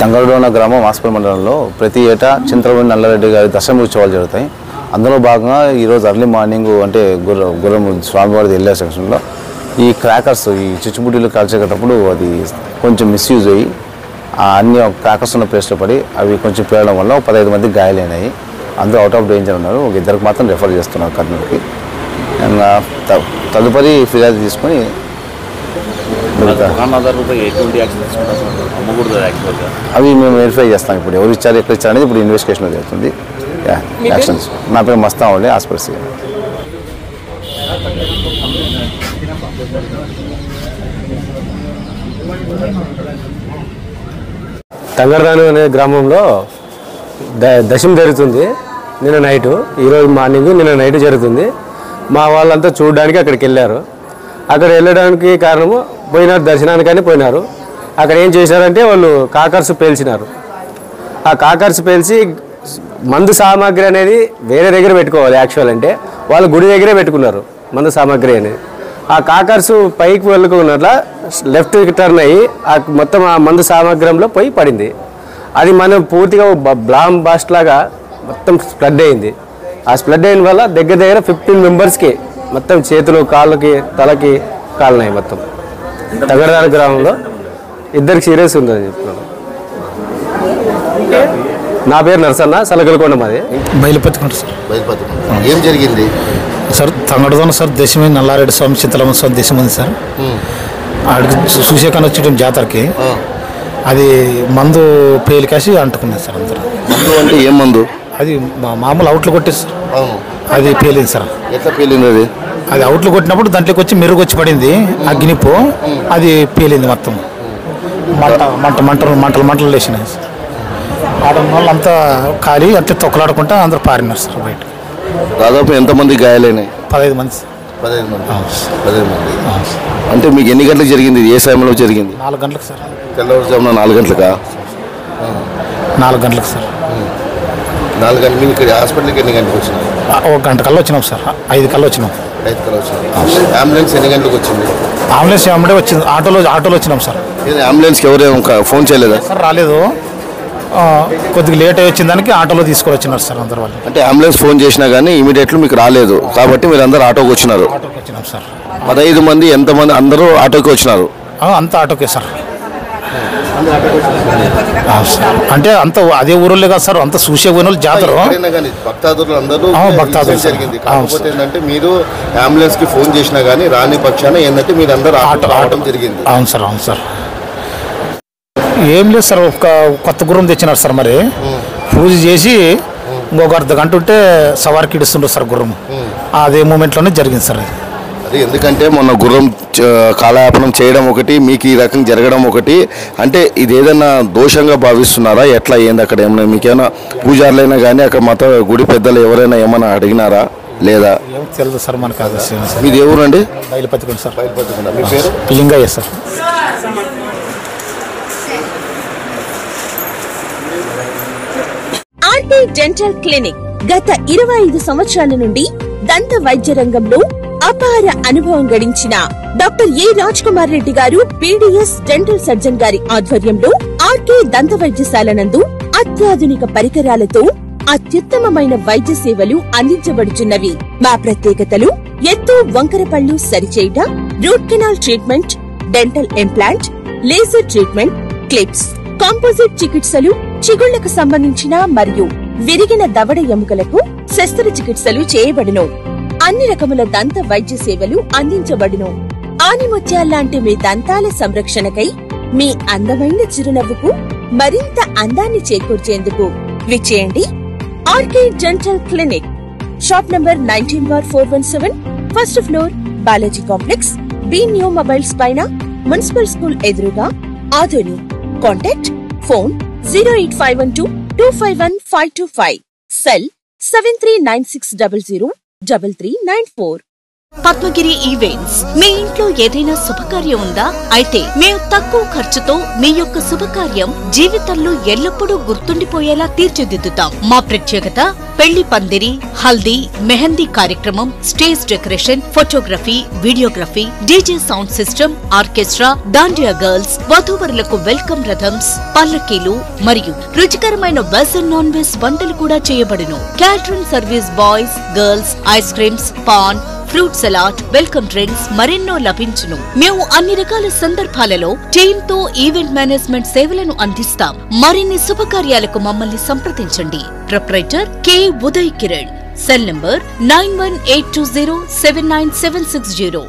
తంగడోన గ్రామం హాస్పిటల్ మండలంలో ప్రతి ఏటా చింతలపూడి నల్లారెడ్డి గారి దశమి ఉత్సవాలు జరుగుతాయి. అందులో భాగంగా ఈరోజు అర్లీ మార్నింగ్ అంటే గుర్రం స్వామివారి వెళ్ళే సెక్షన్లో ఈ క్రాకర్స్ ఈ చిచ్చుబుడ్డీలు కాల్చేటప్పుడు అది కొంచెం మిస్యూజ్ అయ్యి అన్ని క్రాకర్స్ ఉన్న ప్లేస్లో పడి అవి కొంచెం పేలడం వల్ల 15 మంది గాయాలైనాయి. అందరూ అవుట్ ఆఫ్ డేంజర్ ఉన్నారు. ఒక ఇద్దరికి మాత్రం రెఫర్ చేస్తున్నారు కర్నూలుకి. తదుపరి ఫిర్యాదు తీసుకొని అవి మేము వెరిఫై చేస్తాం. ఇప్పుడు ఎవరు ఇచ్చారు ఎక్కడ ఇచ్చారు అనేది ఇప్పుడు ఇన్వెస్టిగేషన్ జరుగుతుంది. యాక్షన్స్. నా పేరు మస్తాంలే హాస్పిటల్స్. తంగడదాను అనే గ్రామంలో దశమి జరుగుతుంది. నిన్న నైటు, ఈరోజు మార్నింగ్, నిన్న నైట్ జరుగుతుంది. మా వాళ్ళంతా చూడడానికి అక్కడికి వెళ్ళారు. అక్కడ వెళ్ళడానికి కారణము పోయినారు, దర్శనానికని పోయినారు. అక్కడ ఏం చేశారంటే వాళ్ళు కాకర్స్ పేల్చినారు. ఆ కాకర్స్ పేల్చి మందు సామాగ్రి అనేది వేరే దగ్గర పెట్టుకోవాలి. యాక్చువల్ అంటే వాళ్ళు గుడి దగ్గరే పెట్టుకున్నారు మందు సామాగ్రి అనేది. ఆ కాకర్స్ పైకి వెళ్ళకున్నట్ల లెఫ్ట్ టర్న్ అయ్యి మొత్తం ఆ మందు సామాగ్రంలో పోయి పడింది. అది మనం పూర్తిగా బ్లామ్ బాస్ట్ లాగా మొత్తం స్ప్రెడ్ అయింది. ఆ స్ప్రెడ్ అయిన వల్ల దగ్గర 15 మెంబర్స్కి మొత్తం చేతులు, కాళ్ళకి, తలకి కాలినాయి. మొత్తం తగడదాని గ్రామంలో ఇద్దరికి సీరియస్ ఉందని చెప్తున్నాను. నా పేరు నరసన్న, సలగలకొండ మాది. బయలుపతికొండ సార్. ఏం జరిగింది సార్? తంగడదోన సార్ దశమి నల్లారెడ్డి స్వామి చింతలమ్మ స్వామి దశమి ఉంది సార్. ఆడికి చూసేకాని వచ్చేటం జాతరకి అది మందు పేలి కాసి అంటుకున్నది సార్. అందరూ మందు అంటే ఏం మందు? అది మామూలు అవుట్లు కొట్టేది సార్. అది పేలింది సార్. ఎట్లా పేలింది? అది అవుట్లు కొట్టినప్పుడు దాంట్లోకి వచ్చి మెరుగు వచ్చి పడింది అగ్నిపు. అది పేలింది మొత్తం. మంటలు లేచినాయి సార్. ఆడడం వల్ల అంతా ఖాళీ అంతే తొక్కలాడుకుంటా అందరూ పారినారు సార్ బయట. దాదాపు ఎంతమంది గాయాలైనాయి? 15 మంది సార్. 15 మంది. అంటే మీకు ఎన్ని గంటలకు జరిగింది? ఏ సమయంలో జరిగింది? 4 గంటలకు సార్. తెల్లవారుజామున 4 గంటలకా? 4 గంటలకు సార్. 4 గంటలు. మీరు ఇక్కడ హాస్పిటల్కి ఎన్ని గంటలకు వచ్చినారు? 1 గంట కల్లా వచ్చినాం సార్. 5 కల్లా వచ్చినాం. అంబులెన్స్ ఎన్ని గంటలకు వచ్చింది? అంబులెన్స్ వెంబడే వచ్చింది. ఆటోలో వచ్చినాం సార్. అంబులెన్స్కి ఎవరేమో ఫోన్ చేయలేదా సార్? రాలేదు. కొద్దిగా లేట్ అయ్యి వచ్చిన దానికి ఆటోలో తీసుకొని వచ్చినారు సార్ అందరు వాళ్ళు. అంటే అంబులెన్స్ ఫోన్ చేసినా కానీ ఇమీడియట్లీ మీకు రాలేదు కాబట్టి మీరు అందరూ ఆటోకి వచ్చినారు. ఆటోకి వచ్చినాం సార్. 15 మంది ఎంతమంది? అందరూ ఆటోకి వచ్చినారు. అంతా ఆటోకే సార్. అంటే అంత అదే ఊరిలో కాదు సార్, అంత చూసే ఊరిలో జాతర. భక్తాదులు అందరూ భక్తాదులు జరిగింది. కాకపోతే ఏంటంటే మీరు అంబులెన్స్ కి ఫోన్ చేసినా కానీ రాని పక్షాన ఏంటంటే మీరు అందరూ ఆటో జరిగింది. అవును సార్. అవును సార్. ఏం లేదు సార్, ఒక కొత్త గుర్రం తెచ్చినారు సార్. మరి పూజ చేసి ఇంకొక అర్ధ గంట ఉంటే సవారికి ఇడుస్తుండ్రు సార్ గుర్రం. అదే మూమెంట్లోనే జరిగింది సార్. అది ఎందుకంటే మొన్న గుర్రం కాలయాపనం చేయడం ఒకటి, మీకు ఈ రకం జరగడం ఒకటి. అంటే ఇది ఏదైనా దోషంగా భావిస్తున్నారా? ఎట్లా ఏంది? అక్కడ ఏమన్నా మీకేమైనా పూజారులైనా కానీ అక్కడ మత గుడి పెద్దలు ఎవరైనా ఏమైనా అడిగినారా లేదా? ఏం తెలియదు సార్ మనకు. అది మీది ఎవరండి? బయలుపతికొండ సార్. బయలుపతికొండ. మీ పేరు? Lingayya sir. RT dental clinic గత 25 సంవత్సరాల నుండి దంత వైద్య రంగంలో అపార అనుభవం గడించిన డాక్టర్ ఏ రాజ్ కుమార్ రెడ్డి గారు పీడీఎస్ డెంటల్ సర్జన్ గారి ఆధ్వర్యంలో ఆర్కే దంత వైద్యశాల నందు అత్యాధునిక పరికరాలతో అత్యుత్తమమైన వైద్య సేవలు అందించబడుచున్నవి. మా ప్రత్యేకతలు: ఎత్తు వంకర పళ్ళు సరిచేయుట, root canal treatment, dental implant, laser treatment, clips, composite చికిత్సలు, చిగుళ్లకు సంబంధించిన మరియు విరిగిన దవడ ఎముకలకు శస్త్రచికిత్సలు చేయబడును. అన్ని రకముల దంత వైద్య సేవలు అందించబడును. ఆనిముత్యాల్లాంటి మీ దంతాల సంరక్షణకై మీ అందమైన చిరునవ్వుకు మరింత అందాన్ని చేకూర్చేందుకు విచ్చేయండి RK dental clinic. Shop number 19/417, first floor, Balaji complex, B new mobiles పైన, మున్సిపల్ స్కూల్ ఎదురుగా, Adoni. Contact phone 08512251525, cell 7396003394. Padmagiri events. మీ ఇంట్లో ఏదైనా శుభకార్యం ఉందా? అయితే మేము తక్కువ ఖర్చుతో మీ యొక్క శుభకార్యం జీవితంలో ఎల్లప్పుడూ గుర్తుండిపోయేలా తీర్చిదిద్దుతాం. మా ప్రత్యేకత పెళ్లి పందిరి, హల్దీ, మెహందీ కార్యక్రమం, stage decoration, photography, videography, DJ sound system, orchestra, dandiya girls, వధూవరులకు వెల్కమ్ రథమ్స్, పల్లకీలు మరియు రుచికరమైన వెజ్ అండ్ నాన్ వెజ్ వంటలు కూడా చేయబడును. Catering service, boys, girls, ice creams, paan, fruit salad, welcome drinks మరెన్నో లభించును. మేము అన్ని రకాల సందర్భాలలో టీమ్ తో ఈవెంట్ మేనేజ్మెంట్ సేవలను అందిస్తాం. మరిన్ని శుభకార్యాలకు మమ్మల్ని సంప్రదించండి. Proprietor K Uday Kiran. Cell number 9182079760.